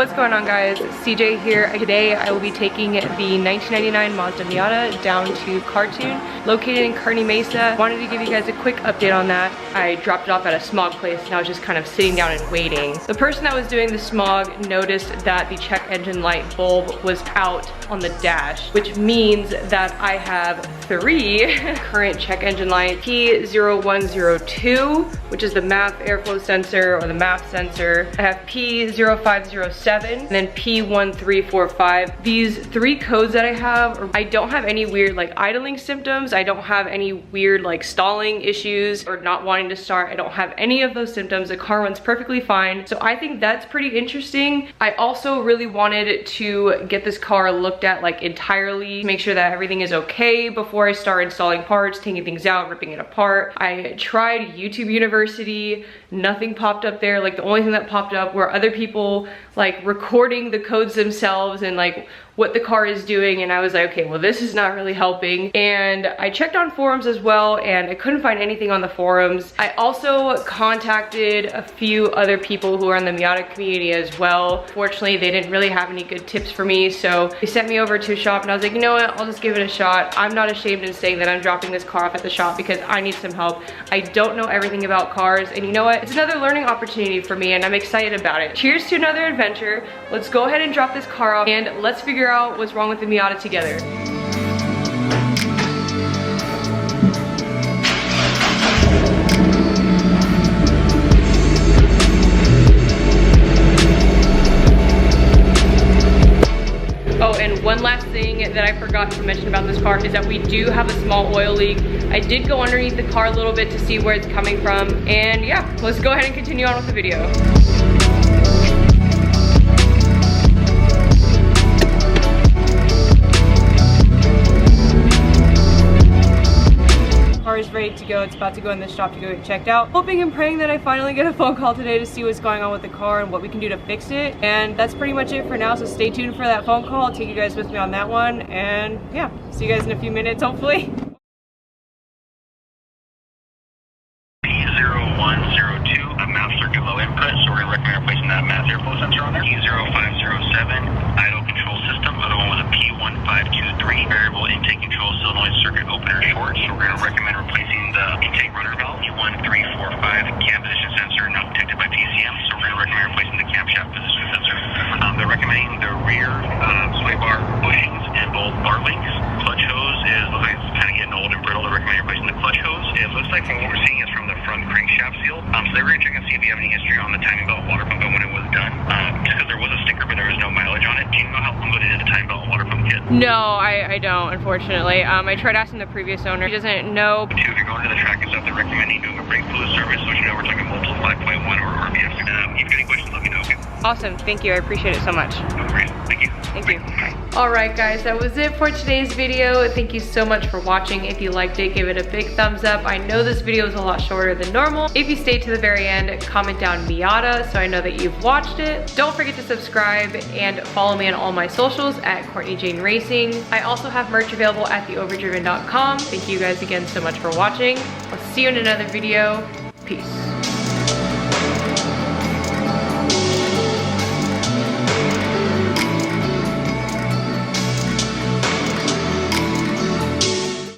What's going on, guys? CJ here. Today I will be taking the 1999 Mazda Miata down to Cartoon, located in Kearney Mesa. Wanted to give you guys a quick update on that. I dropped it off at a smog place and I was just kind of sitting down and waiting. The person that was doing the smog noticed that the check engine light bulb was out on the dash, which means that I have 3 current check engine lights. P0102, which is the MAF airflow sensor or the MAF sensor. I have P0507 and then P1345. These 3 codes that I have, I don't have any weird like idling symptoms. I don't have any weird like stalling issues or not wanting to start. I don't have any of those symptoms. The car runs perfectly fine. So I think that's pretty interesting. I also really wanted to get this car looked at like entirely, make sure that everything is okay before I start installing parts, taking things out, ripping it apart. I tried YouTube University, nothing popped up there. Like the only thing that popped up were other people like recording the codes themselves and like what the car is doing, and I was like, okay, well this is not really helping. And I checked on forums as well and I couldn't find anything on the forums. I also contacted a few other people who are in the Miata community as well. Fortunately, they didn't really have any good tips for me, so they sent me over to a shop and I was like, you know what, I'll just give it a shot. I'm not ashamed in saying that I'm dropping this car off at the shop because I need some help. I don't know everything about cars, and you know what, it's another learning opportunity for me and I'm excited about it. Cheers to another adventure. Let's go ahead and drop this car off and let's figure out what's wrong with the Miata together. Oh, and one last thing that I forgot to mention about this car is that we do have a small oil leak. I did go underneath the car a little bit to see where it's coming from, and yeah, let's go ahead and continue on with the video. Car is ready to go. It's about to go in the shop to go get checked out. Hoping and praying that I finally get a phone call today to see what's going on with the car and what we can do to fix it. And that's pretty much it for now, so stay tuned for that phone call. I'll take you guys with me on that one, and yeah, see you guys in a few minutes hopefully. P0102, a MAF circuit low input, so we're going to recommend replacing that MAF airflow sensor on there. P0507, idle control system. Other one was a P1523, variable intake control solenoid circuit opener short, so we're going to recommend replacing the intake runner valve. P1345, cam position sensor not detected by PCM, so we're going to recommend replacing the camshaft position sensor. They're recommending the rear sway bar bushings and both bar links. Clutch hose looks like it's kind of getting old and brittle. They're recommending replacing the clutch hose. It looks like from what we're seeing is from the front crankshaft seal. So they were going to check and see if you have any history on the timing belt water pump and when it was done. Just because there was a sticker but there was no mileage on it. Do you know how long ago they did the timing belt and water pump kit? No, I don't, unfortunately. I tried asking the previous owner. He doesn't know. If you're going to the track and stuff, they're recommending doing a brake fluid service, which you know we're talking multiple 5.1 or BS. If you have any questions, let me know, okay? Awesome, thank you. I appreciate it so much. No worries. Thank you. Thank you. Alright guys, that was it for today's video. Thank you so much for watching. If you liked it, give it a big thumbs up. I know this video is a lot shorter than normal. If you stayed to the very end, comment down Miata so I know that you've watched it. Don't forget to subscribe and follow me on all my socials at Courtney Jane Racing. I also have merch available at theoverdriven.com. Thank you guys again so much for watching. I'll see you in another video. Peace.